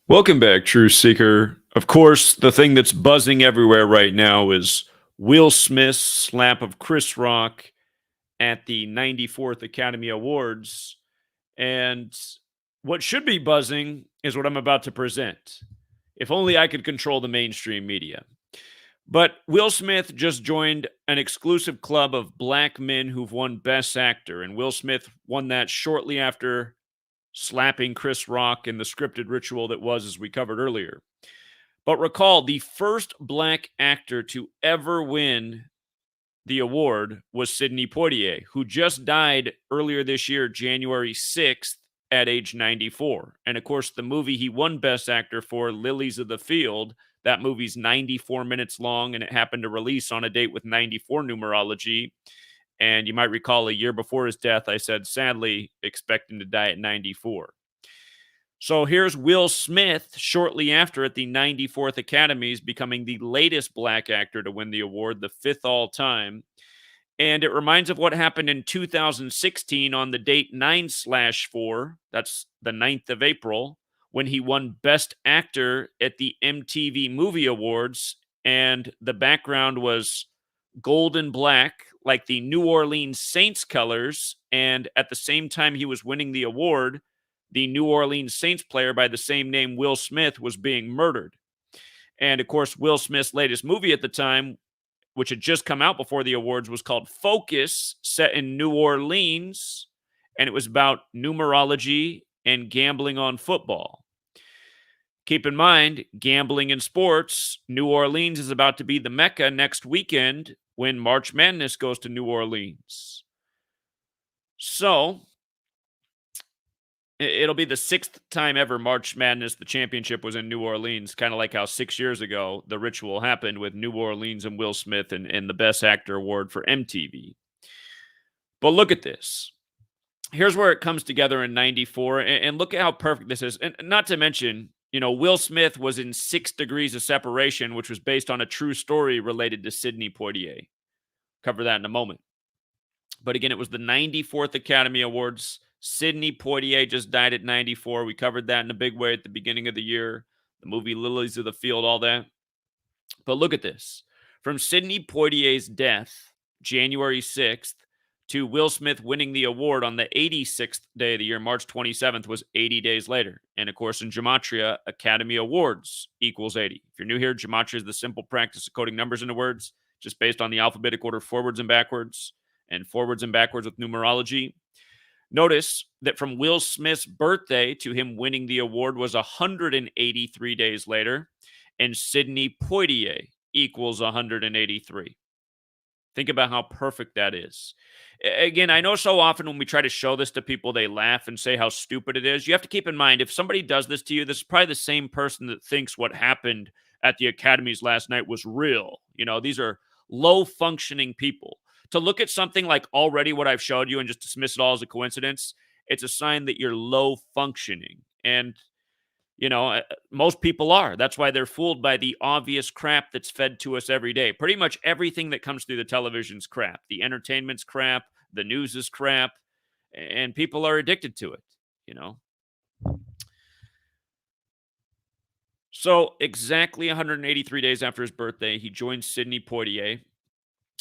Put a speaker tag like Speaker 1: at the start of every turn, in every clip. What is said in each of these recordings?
Speaker 1: Welcome back, Truth Seeker. Of course, the thing that's buzzing everywhere right now is Will Smith's slap of Chris Rock at the 94th Academy Awards. And what should be buzzing is what I'm about to present. If only I could control the mainstream media. But Will Smith just joined an exclusive club of black men who've won Best Actor. And Will Smith won that shortly after slapping Chris Rock in the scripted ritual that was, as we covered earlier. But recall, the first black actor to ever win the award was Sidney Poitier, who just died earlier this year, January 6th, at age 94. And of course, the movie he won Best Actor for, Lilies of the Field, that movie's 94 minutes long, and it happened to release on a date with 94 numerology. And you might recall a year before his death, I said, sadly, expecting to die at 94. So here's Will Smith shortly after at the 94th Academies, becoming the latest black actor to win the award, the fifth all time. And it reminds of what happened in 2016 on the date 9/4, that's the 9th of April, when he won Best Actor at the MTV Movie Awards. And the background was gold and black, like the New Orleans Saints colors. And at the same time he was winning the award, the New Orleans Saints player by the same name, Will Smith, was being murdered. And of course, Will Smith's latest movie at the time, which had just come out before the awards, was called Focus, set in New Orleans. And it was about numerology and gambling on football. Keep in mind, gambling in sports, New Orleans is about to be the Mecca next weekend when March Madness goes to New Orleans. So it'll be the sixth time ever March Madness, the championship, was in New Orleans, kind of like how 6 years ago the ritual happened with New Orleans and Will Smith and the Best Actor award for MTV. But look at this. Here's where it comes together in 94, and look at how perfect this is. And not to mention, Will Smith was in 6 Degrees of Separation, which was based on a true story related to Sidney Poitier. Cover that in a moment. But again, it was the 94th Academy Awards. Sidney Poitier just died at 94. We covered that in a big way at the beginning of the year. The movie Lilies of the Field, all that. But look at this. From Sidney Poitier's death, January 6th, to Will Smith winning the award on the 86th day of the year, March 27th, was 80 days later. And of course, in Gematria, Academy Awards equals 80. If you're new here, Gematria is the simple practice of coding numbers into words, just based on the alphabetic order forwards and backwards with numerology. Notice that from Will Smith's birthday to him winning the award was 183 days later, and Sidney Poitier equals 183. Think about how perfect that is. Again, I know so often when we try to show this to people, they laugh and say how stupid it is. You have to keep in mind, if somebody does this to you, this is probably the same person that thinks what happened at the academies last night was real. These are low-functioning people. To look at something like already what I've showed you and just dismiss it all as a coincidence, it's a sign that you're low-functioning. And most people are. That's why they're fooled by the obvious crap that's fed to us every day. Pretty much everything that comes through the television's crap. The entertainment's crap. The news is crap. And people are addicted to it, So exactly 183 days after his birthday, he joined Sidney Poitier.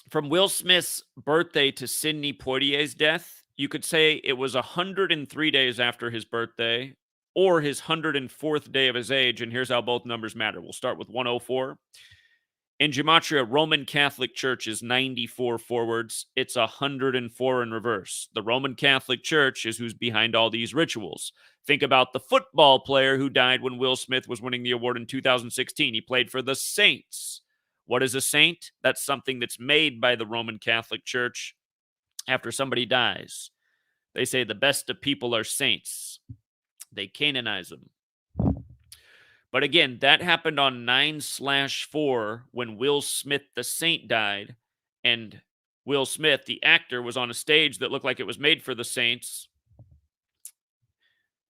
Speaker 1: From Will Smith's birthday to Sidney Poitier's death, you could say it was 103 days after his birthday, or his 104th day of his age, and here's how both numbers matter. We'll start with 104. In Gematria, Roman Catholic Church is 94 forwards. It's 104 in reverse. The Roman Catholic Church is who's behind all these rituals. Think about the football player who died when Will Smith was winning the award in 2016. He played for the Saints. What is a saint? That's something that's made by the Roman Catholic Church after somebody dies. They say the best of people are saints. They canonize them. But again, that happened on 9/4 when Will Smith the saint died. And Will Smith, the actor, was on a stage that looked like it was made for the Saints.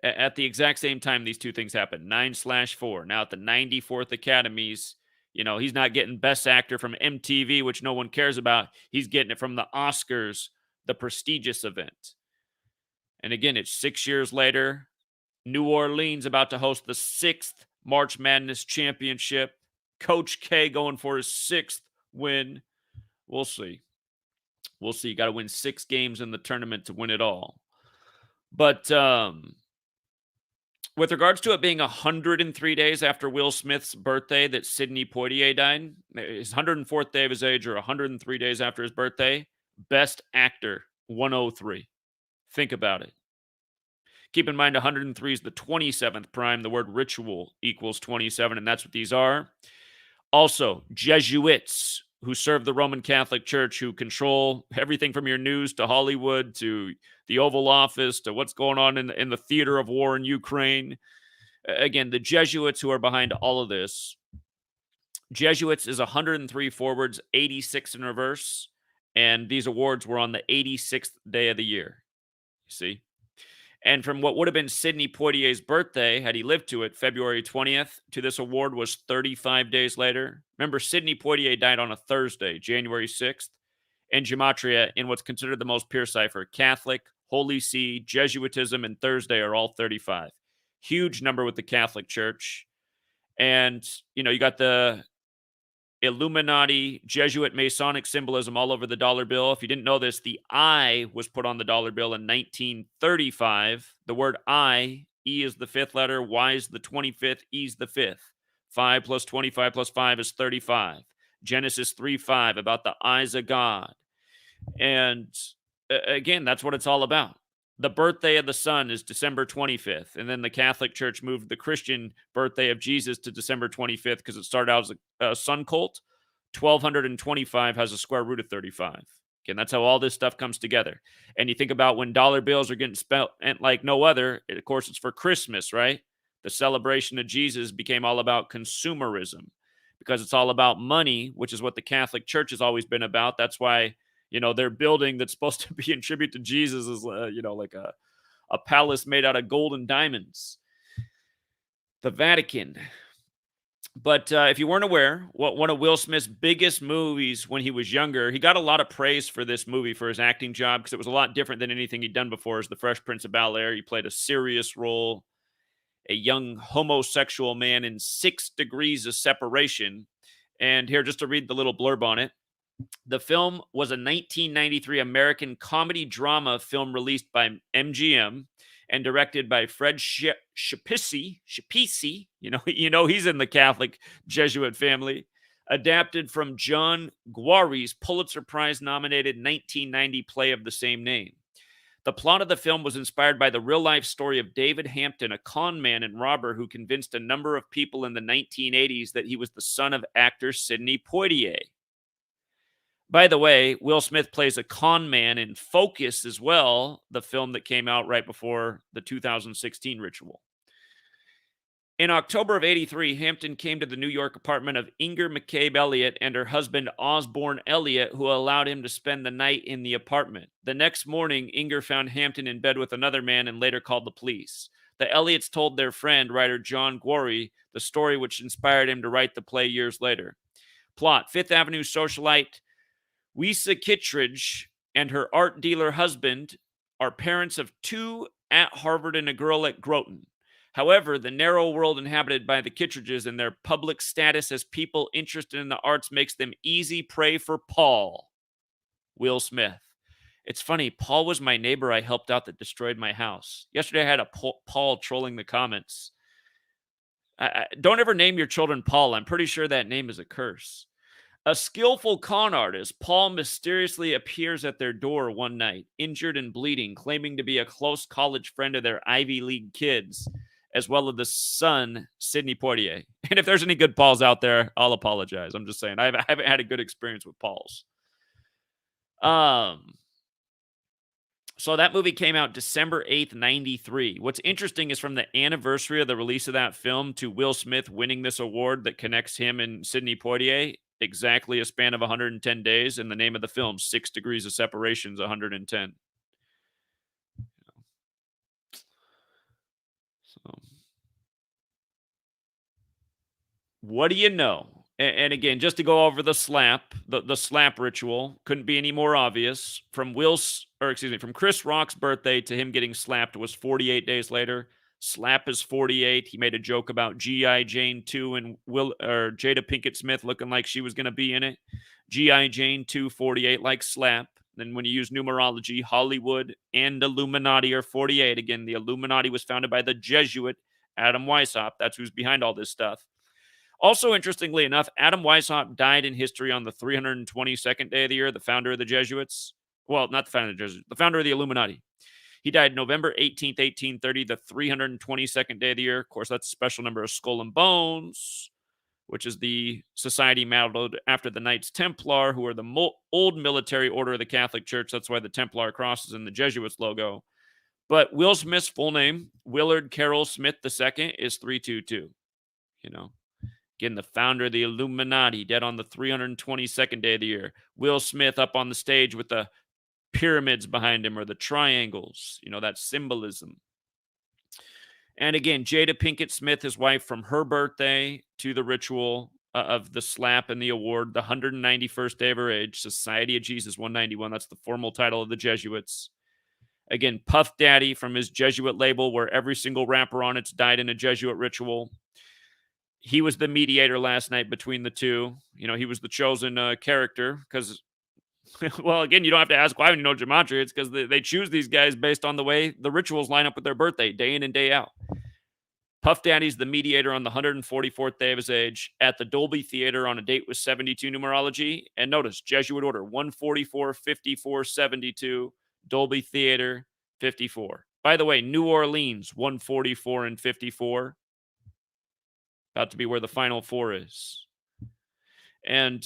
Speaker 1: At the exact same time, these two things happened. 9/4. Now at the 94th Academies, he's not getting Best Actor from MTV, which no one cares about. He's getting it from the Oscars, the prestigious event. And again, it's 6 years later. New Orleans about to host the 6th March Madness championship. Coach K going for his 6th win. We'll see. We'll see. You got to win 6 games in the tournament to win it all. But with regards to it being 103 days after Will Smith's birthday that Sidney Poitier died, his 104th day of his age or 103 days after his birthday, best actor, 103. Think about it. Keep in mind, 103 is the 27th prime. The word ritual equals 27, and that's what these are. Also, Jesuits who serve the Roman Catholic Church, who control everything from your news to Hollywood to the Oval Office to what's going on in the theater of war in Ukraine. Again, the Jesuits who are behind all of this. Jesuits is 103 forwards, 86 in reverse, and these awards were on the 86th day of the year. You see? And from what would have been Sidney Poitier's birthday, had he lived to it, February 20th, to this award was 35 days later. Remember, Sidney Poitier died on a Thursday, January 6th, and Gematria, in what's considered the most pure cipher, Catholic, Holy See, Jesuitism, and Thursday are all 35. Huge number with the Catholic Church. And, you got the Illuminati, Jesuit, Masonic symbolism all over the dollar bill. If you didn't know this, the I was put on the dollar bill in 1935. The word I, E is the 5th letter, Y is the 25th, E is the 5th. 5 plus 25 plus 5 is 35. Genesis 3:5 about the eyes of God. And again, that's what it's all about. The birthday of the sun is December 25th. And then the Catholic Church moved the Christian birthday of Jesus to December 25th because it started out as a sun cult. 1225 has a square root of 35. Again, that's how all this stuff comes together. And you think about when dollar bills are getting spent like no other, of course, it's for Christmas, right? The celebration of Jesus became all about consumerism because it's all about money, which is what the Catholic Church has always been about. That's why their building that's supposed to be in tribute to Jesus is, like a palace made out of gold and diamonds. The Vatican. But if you weren't aware, one of Will Smith's biggest movies when he was younger, he got a lot of praise for this movie for his acting job because it was a lot different than anything he'd done before as the Fresh Prince of Bel-Air. He played a serious role, a young homosexual man in 6 Degrees of Separation. And here, just to read the little blurb on it. The film was a 1993 American comedy drama film released by MGM and directed by Fred Schapisi. He's in the Catholic Jesuit family. Adapted from John Guary's Pulitzer Prize nominated 1990 play of the same name. The plot of the film was inspired by the real-life story of David Hampton, a con man and robber who convinced a number of people in the 1980s that he was the son of actor Sidney Poitier. By the way, Will Smith plays a con man in Focus as well, the film that came out right before the 2016 Ritual. In October of 83, Hampton came to the New York apartment of Inger McCabe Elliott and her husband Osborne Elliott, who allowed him to spend the night in the apartment. The next morning, Inger found Hampton in bed with another man and later called the police. The Elliots told their friend, writer John Guary, the story which inspired him to write the play years later. Plot: Fifth Avenue socialite Wisa Kittredge and her art dealer husband are parents of 2 at Harvard and a girl at Groton. However, the narrow world inhabited by the Kittredges and their public status as people interested in the arts makes them easy prey for Paul, Will Smith. It's funny, Paul was my neighbor I helped out that destroyed my house. Yesterday I had a Paul trolling the comments. Don't ever name your children Paul. I'm pretty sure that name is a curse. A skillful con artist, Paul mysteriously appears at their door one night, injured and bleeding, claiming to be a close college friend of their Ivy League kids, as well as the son, Sidney Poitier. And if there's any good Pauls out there, I'll apologize. I'm just saying, I haven't had a good experience with Pauls. So that movie came out December 8th, 93. What's interesting is from the anniversary of the release of that film to Will Smith winning this award that connects him and Sidney Poitier, exactly a span of 110 days, and the name of the film, 6 Degrees of Separation, is 110. So, what do you know? And again, just to go over the slap, the slap ritual couldn't be any more obvious. From Chris Rock's birthday to him getting slapped was 48 days later. Slap is 48. He made a joke about G.I. Jane 2 and Jada Pinkett Smith looking like she was going to be in it. G.I. Jane 2, 48, like Slap. Then when you use numerology, Hollywood and Illuminati are 48. Again, the Illuminati was founded by the Jesuit Adam Weishaupt. That's who's behind all this stuff. Also, interestingly enough, Adam Weishaupt died in history on the 322nd day of the year, the founder of the Jesuits. Well, not the founder of the Jesuits, the founder of the Illuminati. He died November 18th, 1830, the 322nd day of the year. Of course, that's a special number of Skull and Bones, which is the society modeled after the Knights Templar, who are the old military order of the Catholic Church. That's why the Templar cross is in the Jesuits logo. But Will Smith's full name, Willard Carroll Smith II, is 322. You know, again, the founder of the Illuminati, dead on the 322nd day of the year. Will Smith up on the stage with the pyramids behind him or the triangles, that symbolism. And again, Jada Pinkett Smith, his wife, from her birthday to the ritual of the slap and the award, the 191st day of her age, Society of Jesus 191. That's the formal title of the Jesuits. Again, Puff Daddy from his Jesuit label, where every single rapper on it's died in a Jesuit ritual. He was the mediator last night between the two. He was the chosen character because, well, again, you don't have to ask why when you know Gematria. It's because they choose these guys based on the way the rituals line up with their birthday, day in and day out. Puff Daddy's the mediator on the 144th day of his age at the Dolby Theater on a date with 72 numerology. And notice, Jesuit order 144, 54, 72, Dolby Theater 54. By the way, New Orleans 144 and 54. About to be where the final four is. And,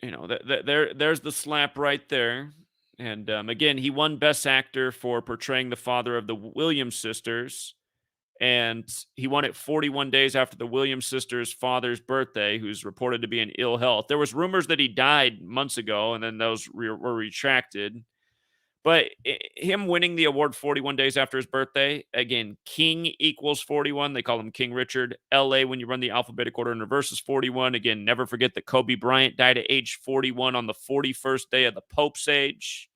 Speaker 1: there's the slap right there. And again, he won Best Actor for portraying the father of the Williams sisters. And he won it 41 days after the Williams sisters' father's birthday, who's reported to be in ill health. There was rumors that he died months ago, and then those were retracted. But him winning the award 41 days after his birthday, again, King equals 41. They call him King Richard. LA, when you run the alphabetic order in reverse, is 41. Again, never forget that Kobe Bryant died at age 41 on the 41st day of the Pope's age,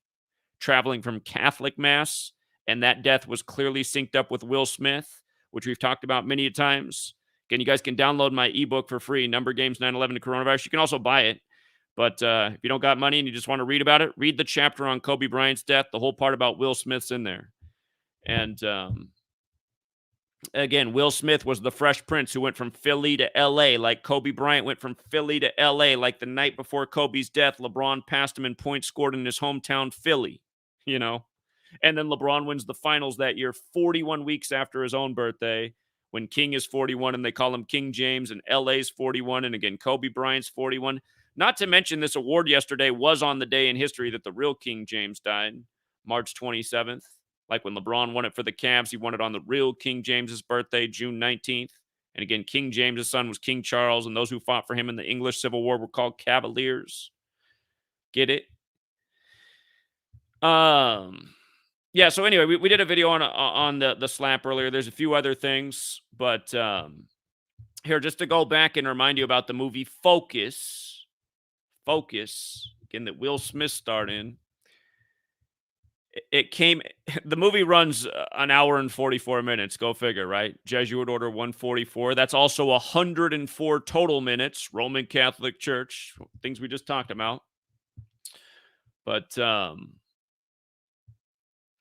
Speaker 1: traveling from Catholic Mass. And that death was clearly synced up with Will Smith, which we've talked about many times. Again, you guys can download my ebook for free, Number Games 9/11 to Coronavirus. You can also buy it. But if you don't got money and you just want to read about it, read the chapter on Kobe Bryant's death. The whole part about Will Smith's in there. And again, Will Smith was the Fresh Prince who went from Philly to L.A. like Kobe Bryant went from Philly to L.A. like the night before Kobe's death. LeBron passed him in points scored in his hometown, Philly, And then LeBron wins the finals that year, 41 weeks after his own birthday, when King is 41 and they call him King James, and L.A.'s 41. And again, Kobe Bryant's 41. Not to mention this award yesterday was on the day in history that the real King James died, March 27th. Like when LeBron won it for the Cavs, he won it on the real King James's birthday, June 19th. And again, King James's son was King Charles, and those who fought for him in the English Civil War were called Cavaliers. Get it? Yeah, so anyway, we did a video on the slap earlier. There's a few other things, but here, just to go back and remind you about the movie Focus, again, that Will Smith starred in. The movie runs an hour and 44 minutes. Go figure, right? Jesuit order 144. That's also 104 total minutes. Roman Catholic Church, things we just talked about. But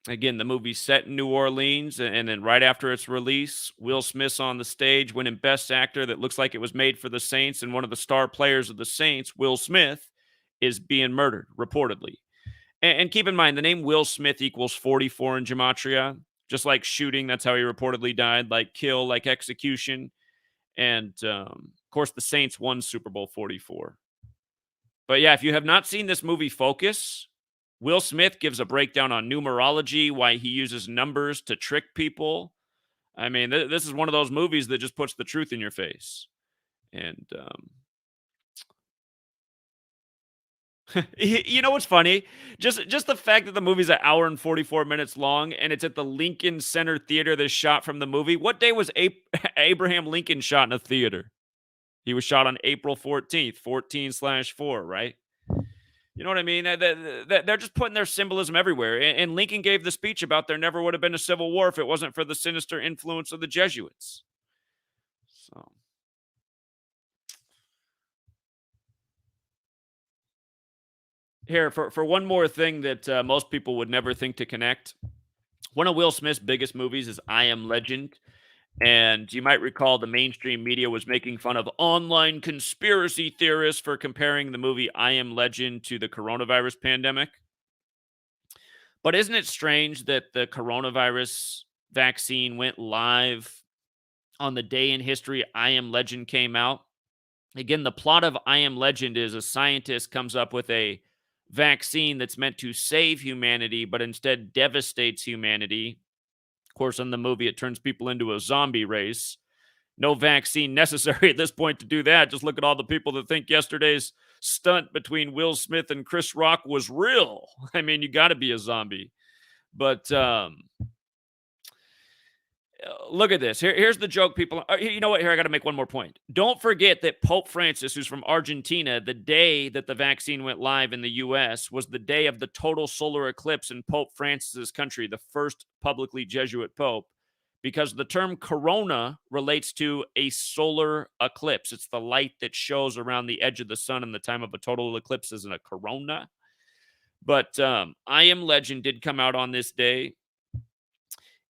Speaker 1: again, the movie's set in New Orleans, and then right after its release, Will Smith's on the stage winning Best Actor that looks like it was made for the Saints, and one of the star players of the Saints, Will Smith, is being murdered, reportedly. And keep in mind, the name Will Smith equals 44 in Gematria. Just like shooting, that's how he reportedly died. Like kill, like execution. And, of course, the Saints won Super Bowl 44. But yeah, if you have not seen this movie Focus, Will Smith gives a breakdown on numerology, why he uses numbers to trick people. I mean, this is one of those movies that just puts the truth in your face. And you know what's funny? Just the fact that the movie's an hour and 44 minutes long, and it's at the Lincoln Center Theater that's shot from the movie. What day was Abraham Lincoln shot in a theater? He was shot on April 14th, 14/4, right? You know what I mean? They're just putting their symbolism everywhere. And Lincoln gave the speech about there never would have been a civil war if it wasn't for the sinister influence of the Jesuits. So here for one more thing that most people would never think to connect. One of Will Smith's biggest movies is I Am Legend. And you might recall the mainstream media was making fun of online conspiracy theorists for comparing the movie I Am Legend to the coronavirus pandemic. But isn't it strange that the coronavirus vaccine went live on the day in history I Am Legend came out? Again, the plot of I Am Legend is a scientist comes up with a vaccine that's meant to save humanity, but instead devastates humanity. Of course, in the movie, it turns people into a zombie race. No vaccine necessary at this point to do that. Just look at all the people that think yesterday's stunt between Will Smith and Chris Rock was real. I mean, you got to be a zombie. But look at this. Here's the joke, people. You know what? Here, I got to make one more point. Don't forget that Pope Francis, who's from Argentina, the day that the vaccine went live in the U.S. was the day of the total solar eclipse in Pope Francis's country, the first publicly Jesuit pope, because the term corona relates to a solar eclipse. It's the light that shows around the edge of the sun in the time of a total eclipse isn't a corona. But I Am Legend did come out on this day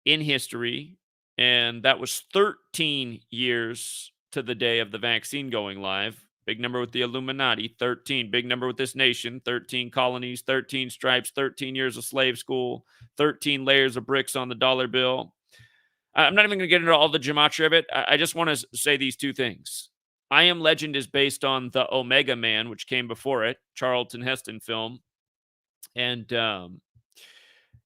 Speaker 1: in history, and that was 13 years to the day of the vaccine going live. Big number with the Illuminati, 13. Big number with this nation, 13 colonies, 13 stripes, 13 years of slave school, 13 layers of bricks on the dollar bill. I'm not even going to get into all the gematria of it. I just want to say these two things. I Am Legend is based on the Omega Man, which came before it, Charlton Heston film. And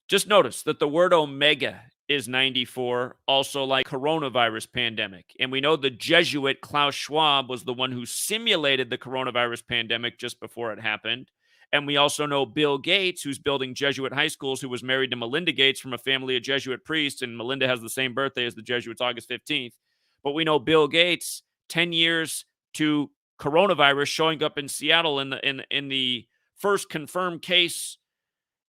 Speaker 1: just notice that the word Omega is 94, also like coronavirus pandemic. And we know the Jesuit Klaus Schwab was the one who simulated the coronavirus pandemic just before it happened. And we also know Bill Gates, who's building Jesuit high schools, who was married to Melinda Gates from a family of Jesuit priests. And Melinda has the same birthday as the Jesuits, August 15th. But we know Bill Gates, 10 years to coronavirus showing up in Seattle in the first confirmed case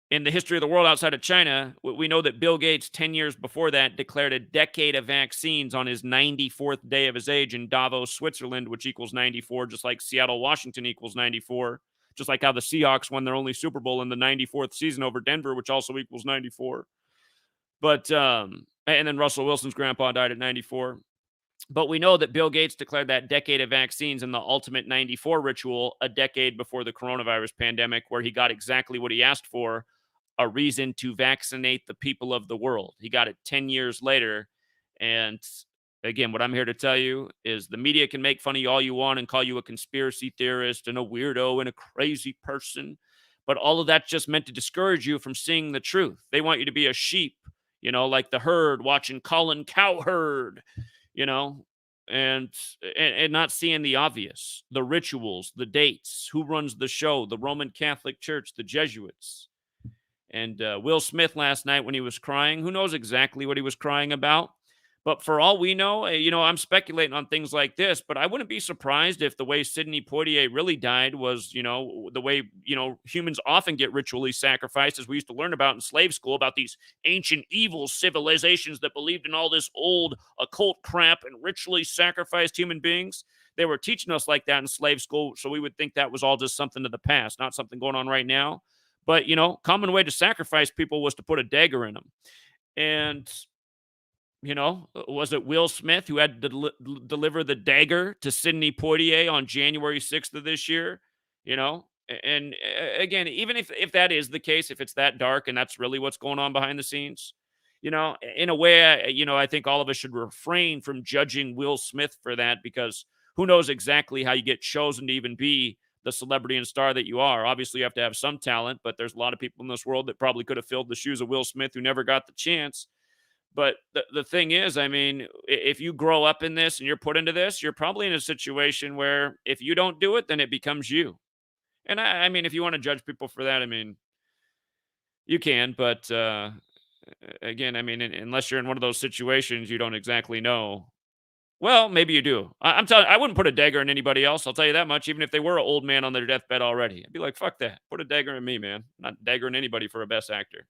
Speaker 1: in the history of the world outside of China. We know that Bill Gates, 10 years before that, declared a decade of vaccines on his 94th day of his age in Davos, Switzerland, which equals 94, just like Seattle, Washington equals 94, just like how the Seahawks won their only Super Bowl in the 94th season over Denver, which also equals 94. But, and then Russell Wilson's grandpa died at 94. But we know that Bill Gates declared that decade of vaccines in the ultimate 94 ritual a decade before the coronavirus pandemic, where he got exactly what he asked for, a reason to vaccinate the people of the world. He got it 10 years later. And again, what I'm here to tell you is the media can make fun of you all you want and call you a conspiracy theorist and a weirdo and a crazy person. But all of that's just meant to discourage you from seeing the truth. They want you to be a sheep, like the herd watching Colin Cowherd, you know, and not seeing the obvious, the rituals, the dates, who runs the show, the Roman Catholic Church, the Jesuits. And Will Smith last night when he was crying, who knows exactly what he was crying about? But for all we know, I'm speculating on things like this, but I wouldn't be surprised if the way Sidney Poitier really died was, the way, humans often get ritually sacrificed, as we used to learn about in slave school, about these ancient evil civilizations that believed in all this old occult crap and ritually sacrificed human beings. They were teaching us like that in slave school, so we would think that was all just something of the past, not something going on right now. But, common way to sacrifice people was to put a dagger in them. And, was it Will Smith who had to deliver the dagger to Sidney Poitier on January 6th of this year? And again, even if that is the case, if it's that dark and that's really what's going on behind the scenes, in a way, I think all of us should refrain from judging Will Smith for that, because who knows exactly how you get chosen to even be the celebrity and star that you are. Obviously, you have to have some talent, but there's a lot of people in this world that probably could have filled the shoes of Will Smith who never got the chance. But the thing is, I mean, if you grow up in this and you're put into this, you're probably in a situation where if you don't do it, then it becomes you. And I mean, if you want to judge people for that, I mean, you can. But again, I mean, unless you're in one of those situations, you don't exactly know Well, maybe you do. I'm telling I wouldn't put a dagger in anybody else, I'll tell you that much, even if they were an old man on their deathbed already. I'd be like, "Fuck that. Put a dagger in me, man. I'm not daggering anybody for a best actor."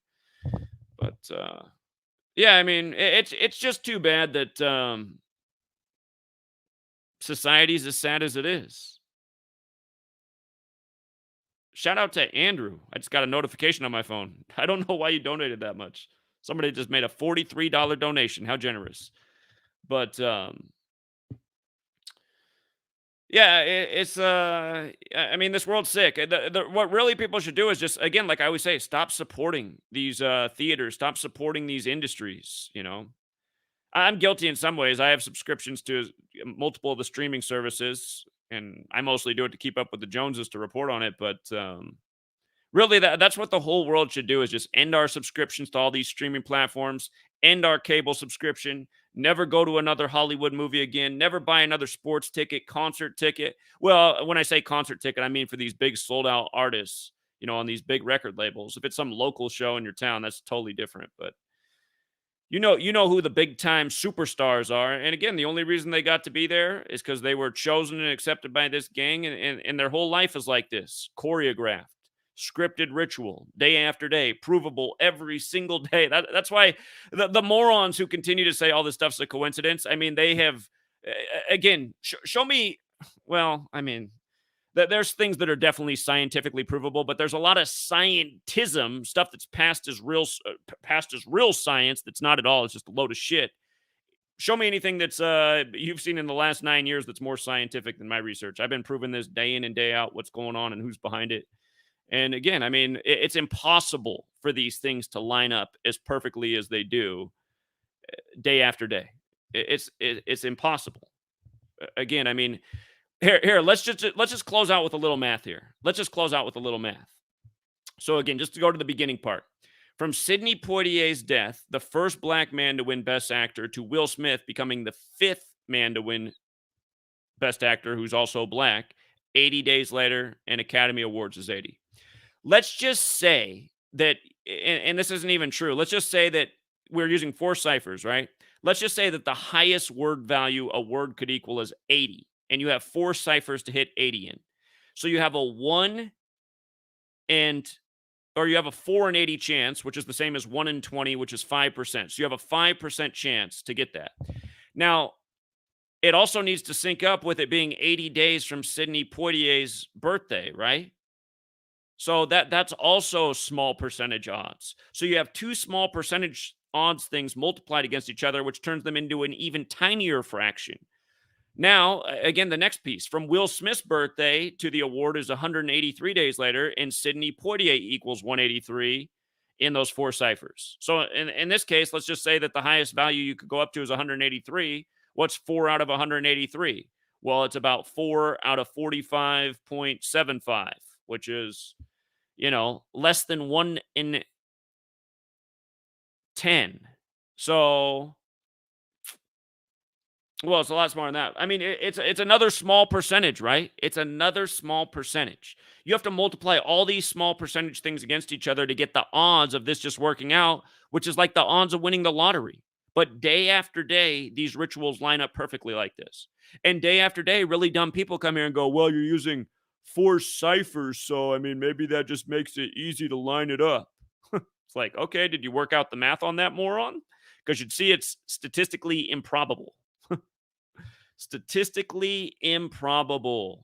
Speaker 1: But, yeah, I mean, it's just too bad that, society's as sad as it is. Shout out to Andrew. I just got a notification on my phone. I don't know why you donated that much. Somebody just made a $43 donation. How generous. But, yeah, it's I mean, this world's sick. What really people should do is just again, like I always say, stop supporting these theaters, stop supporting these industries. I'm guilty in some ways. I have subscriptions to multiple of the streaming services, and I mostly do it to keep up with the Joneses to report on it. But really, that's what the whole world should do is just end our subscriptions to all these streaming platforms, end our cable subscription, never go to another Hollywood movie again, never buy another sports ticket, concert ticket. Well, when I say concert ticket, I mean for these big sold out artists, on these big record labels. If it's some local show in your town, that's totally different. But you know who the big time superstars are. And again, the only reason they got to be there is because they were chosen and accepted by this gang, and their whole life is like this, choreographed, scripted ritual, day after day, provable every single day. That's why the morons who continue to say all this stuff's a coincidence. I mean, they have again, show me. Well, I mean, there's things that are definitely scientifically provable, but there's a lot of scientism stuff that's passed as real science that's not at all. It's just a load of shit. Show me anything that's you've seen in the last 9 years that's more scientific than my research. I've been proving this day in and day out what's going on and who's behind it. And again, I mean, it's impossible for these things to line up as perfectly as they do day after day. It's impossible. Again, I mean, here, let's just close out with a little math here. Let's just close out with a little math. So again, just to go to the beginning part. From Sidney Poitier's death, the first black man to win Best Actor, to Will Smith becoming the fifth man to win Best Actor who's also black, 80 days later, and Academy Awards is 80. Let's just say that, and this isn't even true. Let's just say that we're using 4 ciphers, right? Let's just say that the highest word value a word could equal is 80, and you have 4 ciphers to hit 80 in. So you have a 1 or you have a 4 in 80 chance, which is the same as 1 in 20, which is 5%. So you have a 5% chance to get that. Now, it also needs to sync up with it being 80 days from Sidney Poitier's birthday, right? So that's also small percentage odds. So you have 2 small percentage odds things multiplied against each other, which turns them into an even tinier fraction. Now, again, the next piece from Will Smith's birthday to the award is 183 days later, and Sidney Poitier equals 183 in those 4 ciphers. So in this case, let's just say that the highest value you could go up to is 183. What's 4 out of 183? Well, it's about 4 out of 45.75, which is, less than 1 in 10. So, well, it's a lot smaller than that. I mean, it's another small percentage, right? It's another small percentage. You have to multiply all these small percentage things against each other to get the odds of this just working out, which is like the odds of winning the lottery. But day after day, these rituals line up perfectly like this. And day after day, really dumb people come here and go, well, you're using 4 ciphers, so I mean, maybe that just makes it easy to line it up. It's like, okay, did you work out the math on that, moron? Because you'd see it's statistically improbable. Statistically improbable.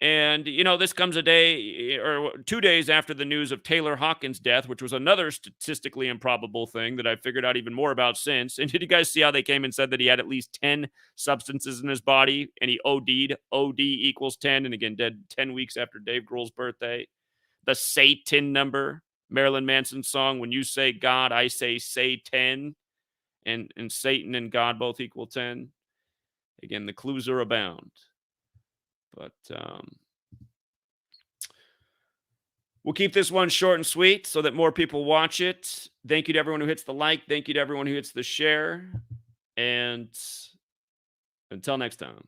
Speaker 1: And, this comes a day or 2 days after the news of Taylor Hawkins' death, which was another statistically improbable thing that I figured out even more about since. And did you guys see how they came and said that he had at least 10 substances in his body and he OD'd? OD equals 10. And again, dead 10 weeks after Dave Grohl's birthday. The Satan number, Marilyn Manson's song, when you say God, I say 10. And Satan and God both equal 10. Again, the clues are abound. But we'll keep this one short and sweet so that more people watch it. Thank you to everyone who hits the like. Thank you to everyone who hits the share. And until next time.